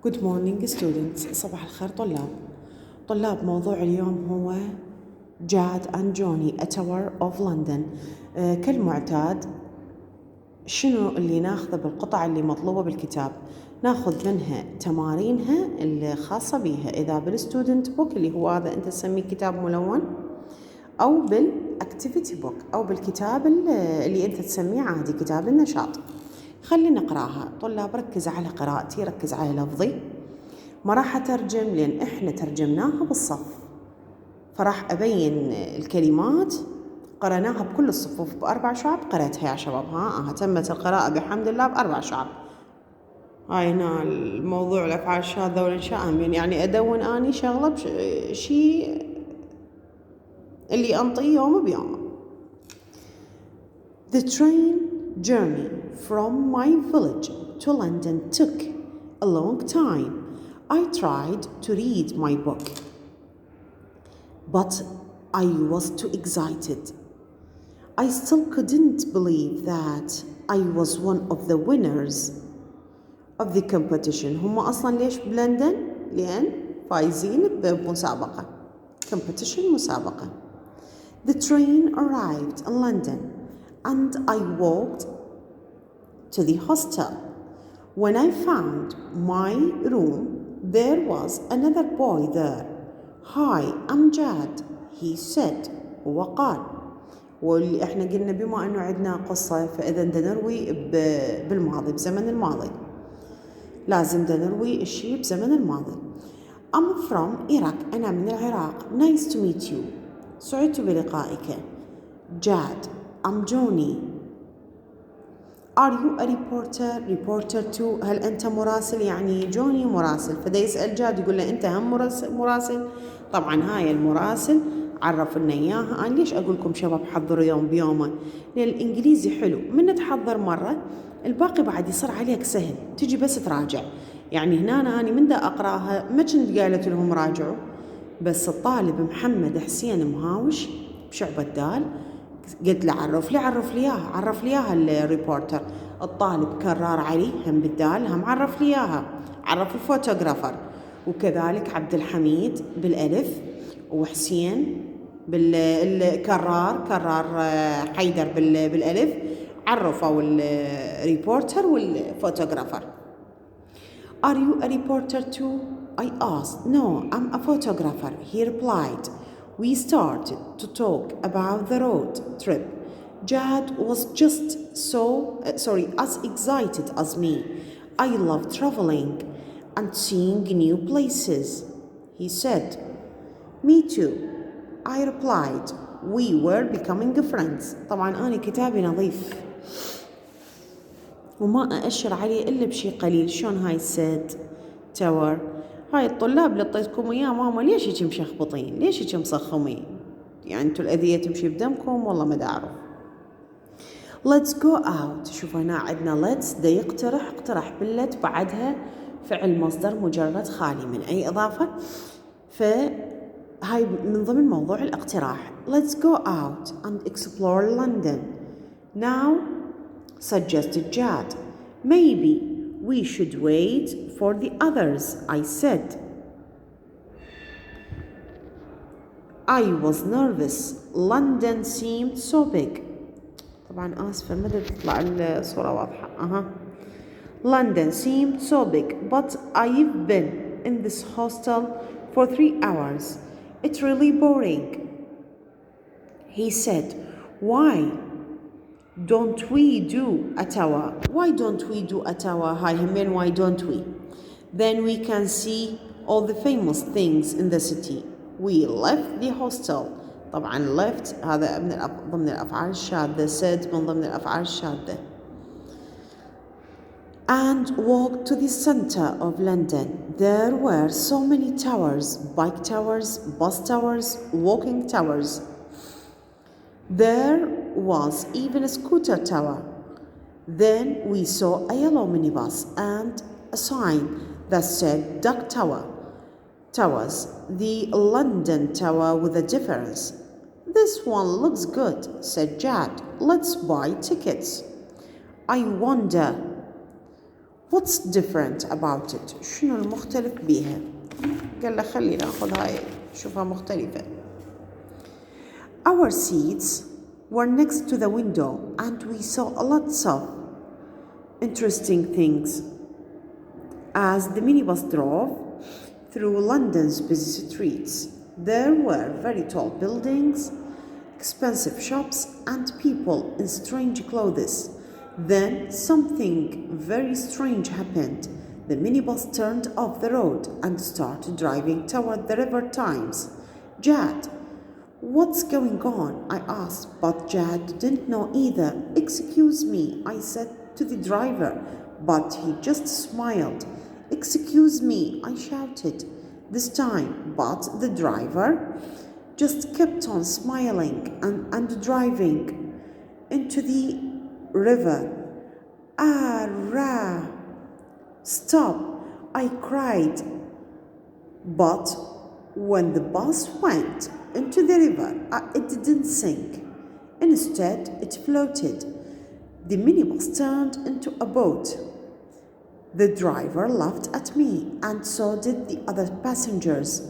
Good morning students. صباح الخير طلاب موضوع اليوم هو Jad and Johnny a tower of London. كالمعتاد شنو اللي ناخذه بالقطع اللي مطلوبة بالكتاب؟ ناخذ منها تمارينها اللي خاصة بيها، إذا بالستودنت بوك اللي هو هذا أنت تسميه كتاب ملون، أو بالأكتيفيتي بوك أو بالكتاب اللي أنت تسميه عادي كتاب النشاط. خلينا نقراها. طلاب ركز على قراءتي، ركز على لفظي، ما راح أترجم لأن إحنا ترجمناها بالصف، فراح أبين الكلمات قرأناها بكل الصفوف ب4 شعب. قرأتها يا شباب؟ تمت القراءة بحمد الله ب4 شعب. هاي هنا الموضوع الأفعال الشاذة والإنشاء، يعني أدون أني شغلة بشي اللي أنطيه يوم بيومه. The train journey from my village to London took a long time. I tried to read my book, but I was too excited. I still couldn't believe that I was one of the winners of the competition. هم أصلاً ليش بلندن؟ لأن فايزين بمسابقة. competition مسابقة. The train arrived in London and I walked to the hostel. When I found my room, there was another boy there. Hi, I'm Jad, he said. هو قال. واللي احنا قلنا بما انه عندنا قصة، فاذا بدنا نروي بالماضي، بزمن الماضي، لازم بدنا نروي الشيء بزمن الماضي. I'm from Iraq. أنا من العراق. Nice to meet you. سعدت بلقائك. Jad, I'm Johnny. Are you a reporter? Reporter too. هل أنت مراسل؟ يعني جوني مراسل. فدا يسأل جاد يقول له أنت هم مراسل؟ طبعا هاي المراسل عرف لنا إياها. أنا ليش أقول لكم شباب حضروا يوم بيومه؟ لأن الإنجليزي حلو، من تحضر مرة الباقي بعد يصير عليك سهل، تجي بس تراجع. يعني هنا أنا من دا أقراها ما كنت قالت لهم راجعوا، بس الطالب محمد حسين مهاوش بشعبة دال قلت له عرف لي إياها الريبورتر. الطالب كرار علي هم بالدال، هم عرف لي إياها، عرف الفوتوغرافر. وكذلك عبد الحميد بالألف، وحسين كرار حيدر بالألف، عرفوا الريبورتر والفوتوغرافر. Are you a reporter too? I asked. No, I'm a photographer, he replied. We started to talk about the road trip. Jad was just as excited as me. I love traveling and seeing new places, he said. Me too, I replied. We were becoming friends. طبعا أنا كتابي نظيف وما أأشر عليه إلا بشي قليل. شون هاي said tower؟ هاي الطلاب اللي اعطيتكم اياه ماما ليش هيك مشخبطين؟ ليش هيك مصخمين؟ يعني انتوا الأذية تمشي بدمكم؟ والله ما داعرف. Let's go out. شوف هنا عندنا let's، دا يقترح، اقترح بالlet بعدها فعل مصدر مجرد خالي من أي إضافة، فهاي من ضمن موضوع الاقتراح. Let's go out and explore London now, suggested Jad. Maybe we should wait for the others, I said. I was nervous. London seemed so big. طبعا آسفة ما تطلع الصورة واضحة. London seemed so big, but I've been in this hostel for 3 hours. It's really boring, he said. Why don't we do a tower? Why don't we do a tower? Hi, همين why don't we? Then we can see all the famous things in the city. We left the hostel. طبعا left هذا ضمن الأفعال الشاذة، said من ضمن الأفعال الشاذة. And walked to the center of London. There were so many towers, bike towers, bus towers, walking towers. There was even a scooter tower. Then we saw a yellow minibus and a sign that said Duck Tower. Towers, the London Tower with a difference. This one looks good, said Jad. Let's buy tickets. I wonder What's different about it? شنو المختلف بيها؟ قال له خلينا ناخذ هاي شوفها مختلفة. Our seats were next to the window and we saw lots of interesting things. As the minibus drove through London's busy streets, there were very tall buildings, expensive shops, and people in strange clothes. Then something very strange happened. The minibus turned off the road and started driving toward the River Thames. Jad, what's going on? I asked, but Jad didn't know either. Excuse me, I said to the driver, but he just smiled. Excuse me, I shouted this time, but the driver just kept on smiling and driving into the river. Ah, Ra! Stop! I cried. But when the bus went into the river, it didn't sink. Instead, it floated. The minibus turned into a boat. The driver laughed at me, and so did the other passengers.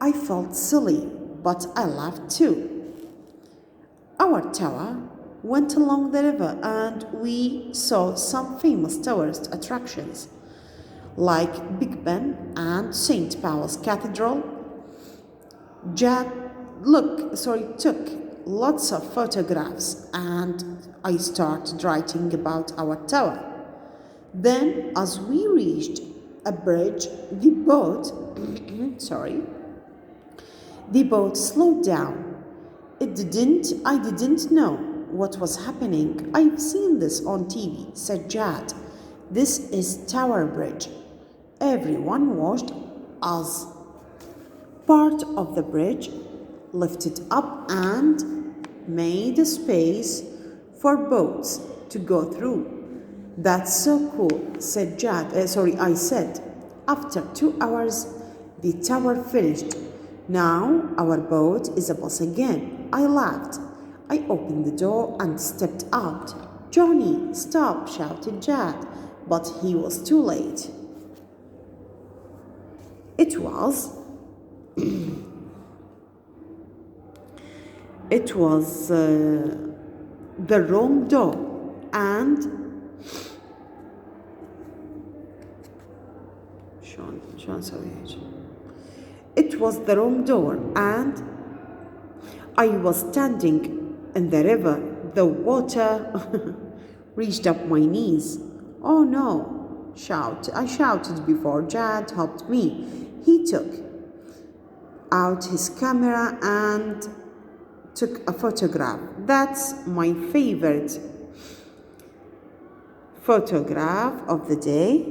I felt silly, but I laughed too. Our tower went along the river, and we saw some famous tourist attractions, like Big Ben and St. Paul's Cathedral. Jad took lots of photographs, and I started writing about our tower. Then, as we reached a bridge, the boat slowed down. I didn't know what was happening. I've seen this on TV, said Jad. This is Tower Bridge. Everyone watched as part of the bridge lifted up and made a space for boats to go through. That's so cool, said I said. After 2 hours, the tower finished. Now our boat is a bus again. I laughed. I opened the door and stepped out. Johnny, stop, shouted Jad, but he was too late. It was the wrong door and It was the wrong door and I was standing in the river. The water reached up my knees. Oh no, I shouted before Jad helped me. He took out his camera and took a photograph. That's my favorite photograph of the day.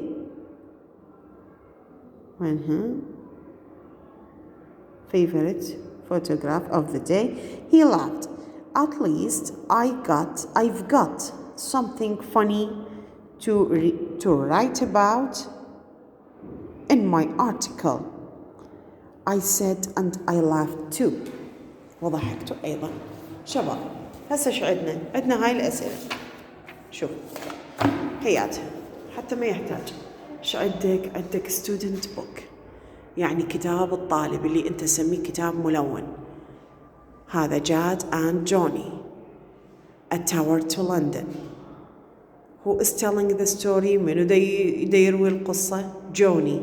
Favorite photograph of the day. He laughed. At least I've got something funny to write about in my article. I said, and I laughed too. وضحكت أيضا. شباب هسه شو عندنا هاي الأسئلة. شوف هياتها حتى ما يحتاج. شو عندك student book، يعني كتاب الطالب اللي أنت تسميه كتاب ملون. هذا Jad and Johnny, A Tower to London. Who is telling the story؟ منو دا يروي القصة؟ Johnny.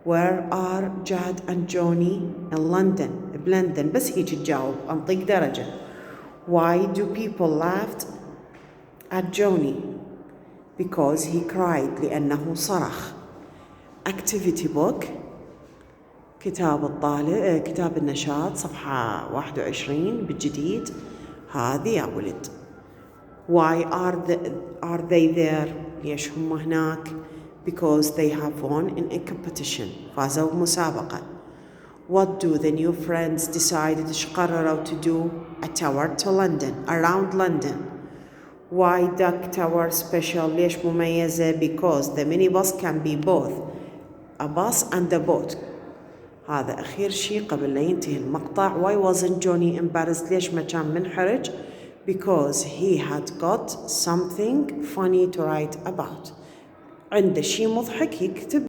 Where are Jad and Johnny؟ in London. بلندن. بس هيك تجاوب أنطيك درجة. Why do people laugh at Johnny؟ because he cried لأنه صرخ. Activity book، كتاب الطالب، كتاب النشاط صفحة 21 بالجديد. هذه يا ولد. Why are they there؟ ليش هم هناك؟ because they have won in a competition. فازوا بمسابقة. What do the new friends decide؟ إيش قرروا to do؟ A tower to London, around London. Why Duck Tower special؟ ليش مميزة؟ because the minibus can be both a bus and a boat. هذا أخير شيء قبل لا ينتهي المقطع. Why wasn't Johnny embarrassed؟ ليش ما كان منحرج؟ because he had got something funny to write about. عنده شي مضحك يكتب